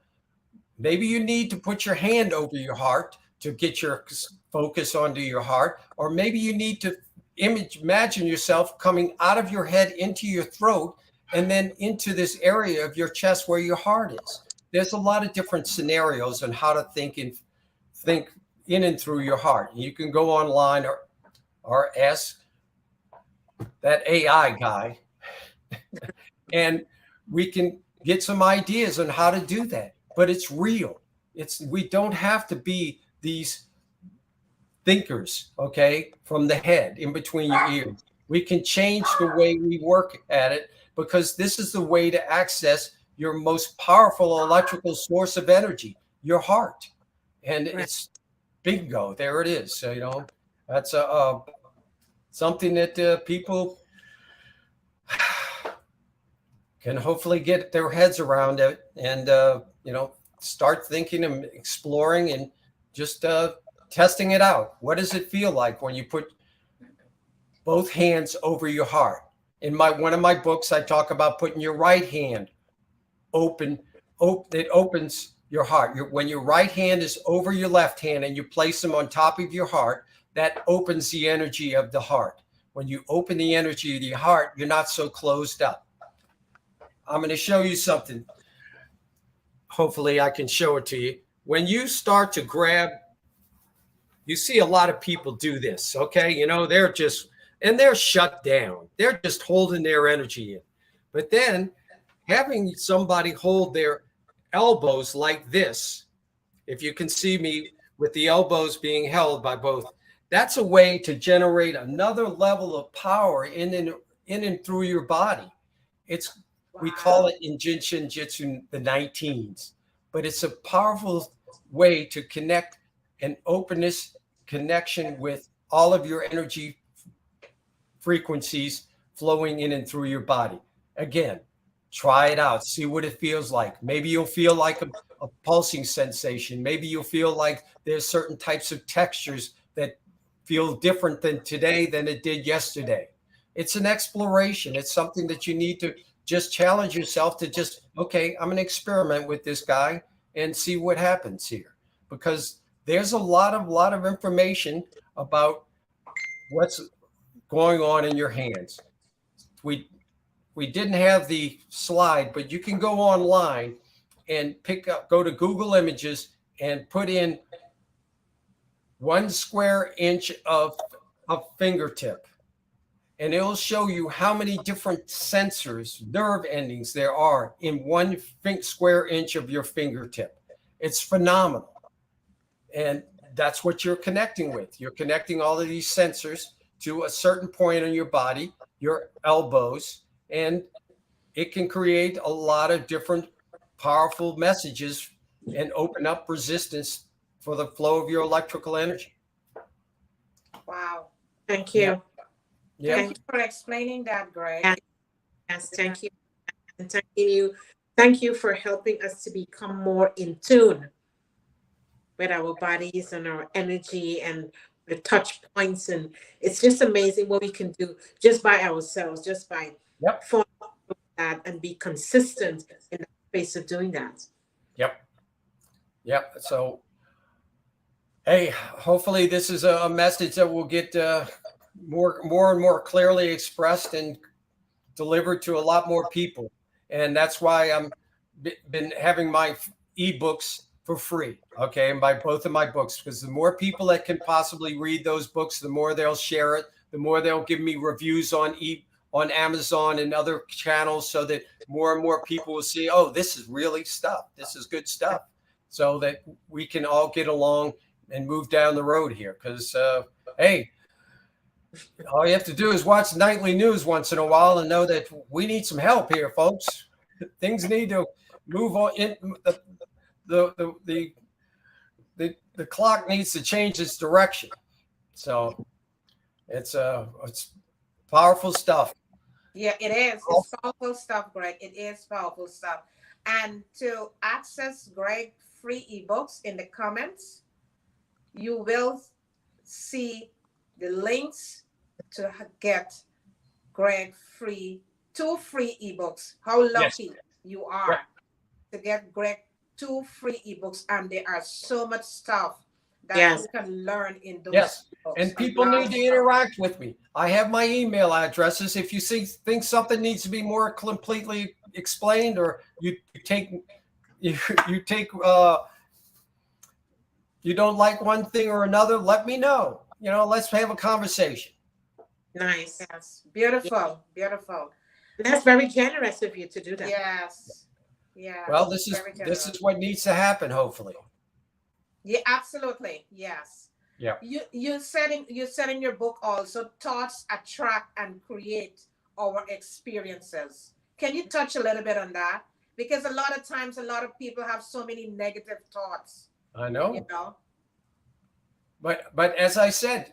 maybe you need to put your hand over your heart to get your focus onto your heart, or maybe you need to imagine yourself coming out of your head into your throat and then into this area of your chest where your heart is. There's a lot of different scenarios on how to think in and through your heart. You can go online or ask that AI guy, and we can get some ideas on how to do that. But it's real. We don't have to be these thinkers, okay, from the head in between your ears. We can change the way we work at it, because this is the way to access your most powerful electrical source of energy, your heart. And it's bingo. There it is. So, that's something that people can hopefully get their heads around it, and start thinking and exploring and just testing it out. What does it feel like when you put both hands over your heart? In one of my books, I talk about putting your right hand open. It opens your heart. When your right hand is over your left hand and you place them on top of your heart, that opens the energy of the heart. When you open the energy of your heart, you're not so closed up. I'm going to show you something. Hopefully I can show it to you. When you start to grab, you see a lot of people do this, okay? They're shut down. They're just holding their energy in. But then having somebody hold their elbows like this, if you can see me with the elbows being held by both, that's a way to generate another level of power in and through your body. We call it in Jinshin Jitsu the 19s, but it's a powerful way to connect an openness connection with all of your energy frequencies flowing in and through your body. Again, try it out. See what it feels like. Maybe you'll feel like a pulsing sensation. Maybe you'll feel like there's certain types of textures that feel different than today than it did yesterday. It's an exploration. It's something that you need to just challenge yourself to okay, I'm going to experiment with this guy and see what happens here. Because there's a lot of information about what's going on in your hands. We didn't have the slide, but you can go online and go to Google Images and put in 1 square inch of fingertip. And it'll show you how many different sensors, nerve endings there are in 1 square inch of your fingertip. It's phenomenal. And that's what you're connecting with. You're connecting all of these sensors to a certain point on your body, your elbows, and it can create a lot of different powerful messages and open up resistance for the flow of your electrical energy. Wow. Thank you. Yeah. Thank you for explaining that, Greg. Yes, thank you. And thank you for helping us to become more in tune with our bodies and our energy and the touch points. And it's just amazing what we can do just by ourselves, just by following that and be consistent in the space of doing that. Yep. So, hey, hopefully this is a message that will get more and more clearly expressed and delivered to a lot more people. And that's why I'm been having my ebooks for free, okay, and by both of my books, because the more people that can possibly read those books, the more they'll share it, the more they'll give me reviews on Amazon and other channels, so that more and more people will see, oh, this is really stuff. This is good stuff, so that we can all get along and move down the road here. Because, hey, all you have to do is watch nightly news once in a while and know that we need some help here, folks. Things need to move on. The clock needs to change its direction. So it's powerful stuff. Yeah, it is. It's powerful stuff, Greg. It is powerful stuff. And to access Greg free ebooks, in the comments, you will see the links to get Greg two free ebooks. How lucky you are to get Greg 2 free ebooks, and there are so much stuff that you can learn in those ebooks. And people need to interact with me. I have my email addresses. If you think something needs to be more completely explained, or you don't like one thing or another, let me know. Let's have a conversation. Nice. Yes. Beautiful. Beautiful. That's very generous of you to do that. Yes. Yeah. Well, this is what needs to happen, hopefully. Yeah, absolutely. Yes. Yeah. You said in your book also, thoughts attract and create our experiences. Can you touch a little bit on that? Because a lot of times, a lot of people have so many negative thoughts. I know. But as I said,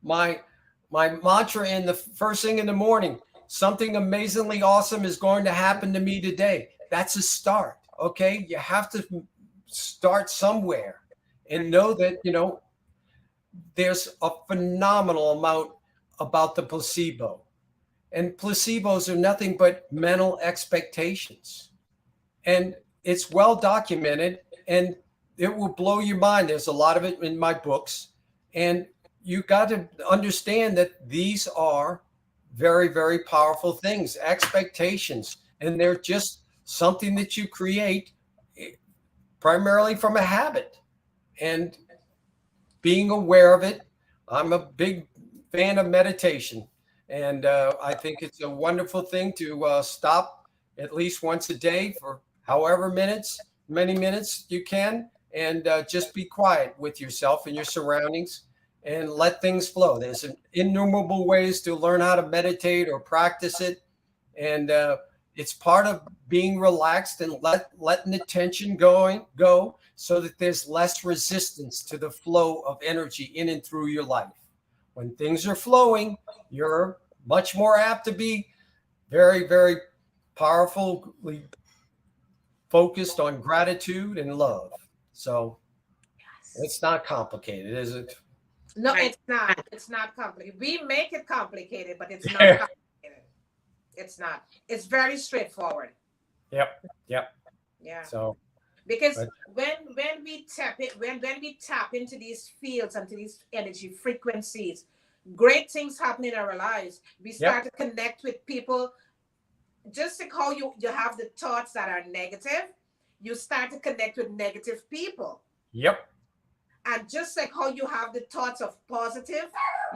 my mantra in the first thing in the morning, something amazingly awesome is going to happen to me today. That's a start. Okay. You have to start somewhere and know that, there's a phenomenal amount about the placebo, and placebos are nothing but mental expectations, and it's well documented, and it will blow your mind. There's a lot of it in my books, and you got to understand that these are very, very powerful things, expectations, and they're just something that you create primarily from a habit and being aware of it. I'm a big fan of meditation, and I think it's a wonderful thing to stop at least once a day for however many minutes you can, and just be quiet with yourself and your surroundings and let things flow. There's innumerable ways to learn how to meditate or practice it, and it's part of being relaxed and letting the tension go, so that there's less resistance to the flow of energy in and through your life. When things are flowing, you're much more apt to be very, very powerfully focused on gratitude and love. So it's not complicated, is it? No, it's not. It's not complicated. We make it complicated, but it's not complicated. It's not. It's very straightforward. Yep. Yeah. So because when we tap into these fields and to these energy frequencies, great things happen in our lives. We start to connect with people. Just like how you have the thoughts that are negative, you start to connect with negative people. Yep. And just like how you have the thoughts of positive,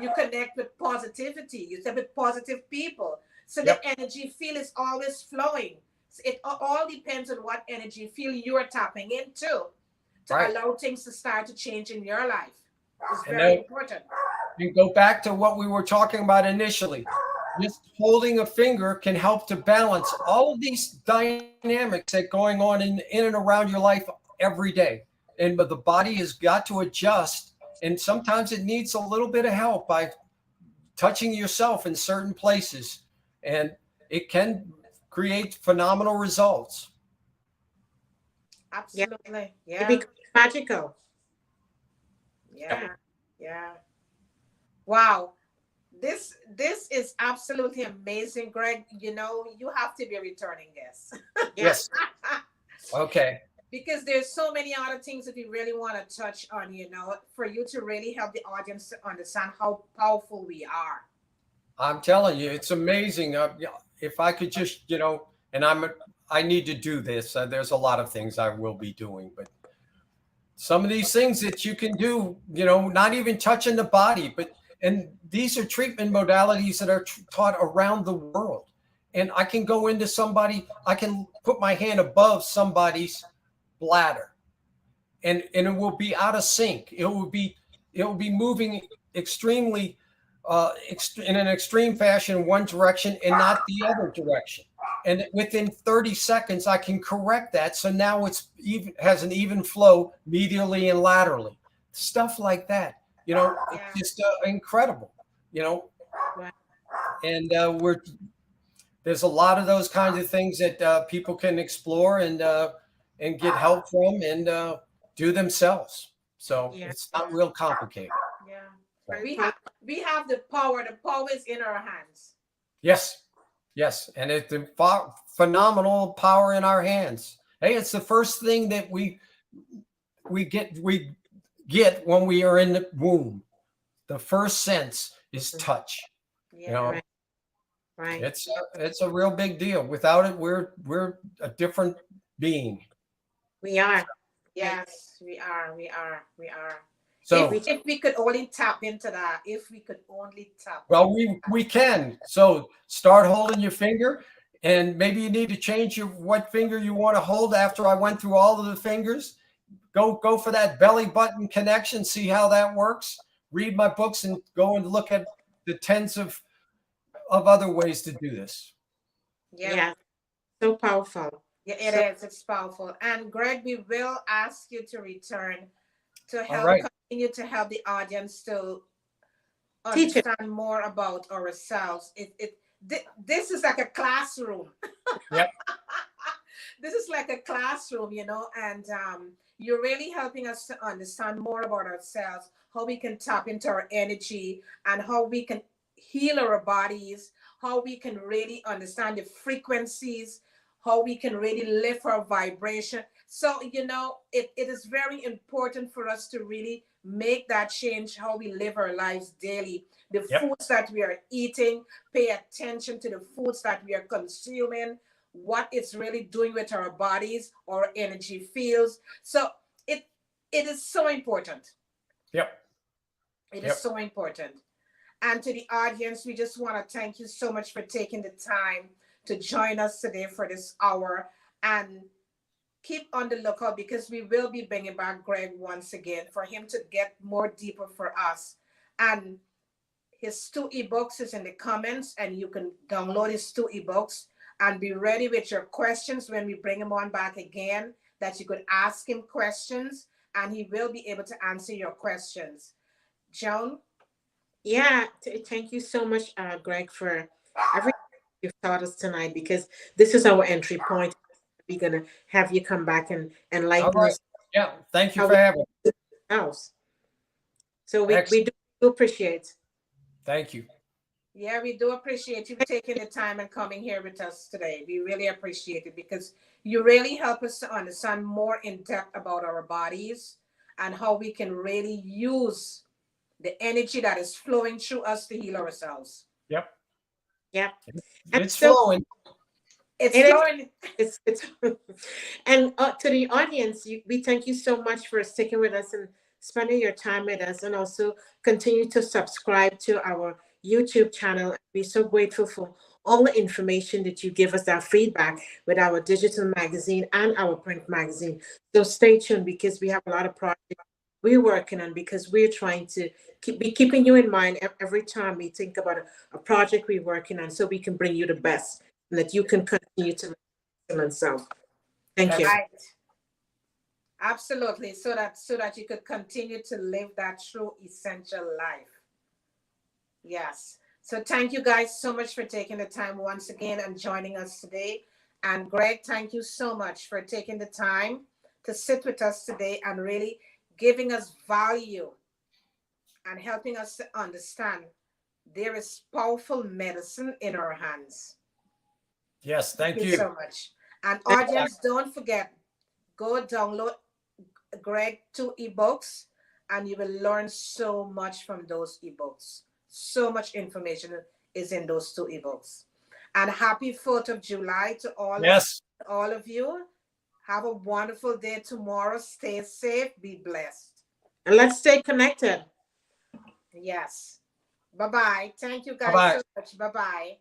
you connect with positivity. You say with positive people. So Yep. the energy field is always flowing. So it all depends on what energy field you're tapping into to Right. allow things to start to change in your life. It's And very then important. you go back to what we were talking about initially. Just holding a finger can help to balance all of these dynamics that are going on in and around your life every day. But the body has got to adjust, and sometimes it needs a little bit of help by touching yourself in certain places, and it can create phenomenal results. Absolutely. It Yeah. becomes magical. Yeah. Yeah. Wow. This is absolutely amazing, Greg. You know, you have to be a returning guest. Yes. Okay. Because there's so many other things that we really want to touch on, you know, for you to really help the audience to understand how powerful we are. I'm telling you, it's amazing. If I could just, and I need to do this. There's a lot of things I will be doing, but some of these things that you can do, not even touching the body, and these are treatment modalities that are taught around the world. And I can go into somebody, I can put my hand above somebody's bladder, and it will be out of sync. It will be moving extremely in an extreme fashion in one direction and not the other direction. And within 30 seconds, I can correct that. So now has an even flow medially and laterally. Stuff like that. It's just incredible. And there's a lot of those kinds of things that people can explore and get help from and do themselves. So it's not real complicated. Yeah. We have the power. The power is in our hands. Yes. Yes. And it's the phenomenal power in our hands. Hey, it's the first thing that we get when we are in the womb. The first sense is touch. Yeah. Right. It's a real big deal. Without it, we're a different being. We are. Yes, we are. So if we could only tap into that, if we could only tap. Well, we can. So start holding your finger, and maybe you need to change what finger you want to hold after I went through all of the fingers. Go for that belly button connection, see how that works. Read my books and go and look at the tens of other ways to do this. Yeah. So powerful. Yeah, it is. It's powerful. And Greg, we will ask you to return to help continue to help the audience to understand more about ourselves. This is like a classroom. Yep. This is like a classroom, and you're really helping us to understand more about ourselves, how we can tap into our energy and how we can heal our bodies, how we can really understand the frequencies, how we can really lift our vibration. So, it is very important for us to really make that change, how we live our lives daily. The foods that we are eating, pay attention to the foods that we are consuming, what it's really doing with our bodies, our energy fields. So it is so important. Yep. It is so important. And to the audience, we just want to thank you so much for taking the time to join us today for this hour. And keep on the lookout, because we will be bringing back Greg once again for him to get more deeper for us. And his 2 ebooks is in the comments, and you can download his 2 ebooks and be ready with your questions when we bring him on back again, that you could ask him questions and he will be able to answer your questions. Joan? Yeah, thank you so much, Greg, for everything you've taught us tonight, because this is our entry point. We're going to have you come back and enlighten us. Yeah, thank you for having me. So we do appreciate. Thank you. Yeah, we do appreciate you taking the time and coming here with us today. We really appreciate it, because you really help us to understand more in depth about our bodies and how we can really use the energy that is flowing through us to heal ourselves. Yep. Yeah. It's flowing. It's It is. flowing. It's and to the audience, we thank you so much for sticking with us and spending your time with us, and also continue to subscribe to our YouTube channel. We're so grateful for all the information that you give us, our feedback with our digital magazine and our print magazine. So stay tuned, because we have a lot of projects we're working on, because we're trying to be keeping you in mind every time we think about a project we're working on, so we can bring you the best and that you can continue to excellent self. Thank you. Right. Absolutely. So that you could continue to live that true essential life. Yes. So thank you guys so much for taking the time once again and joining us today. And Greg, thank you so much for taking the time to sit with us today and really giving us value and helping us to understand there is powerful medicine in our hands. Yes, thank Thank you you. so much. And audience, don't forget, go download Greg 2 ebooks, and you will learn so much from those ebooks. So much information is in those 2 ebooks. And happy 4th of July to Yes. all of you. Have a wonderful day tomorrow. Stay safe. Be blessed. And let's stay connected. Yes. Bye-bye. Thank you guys Bye-bye. so much. Bye-bye.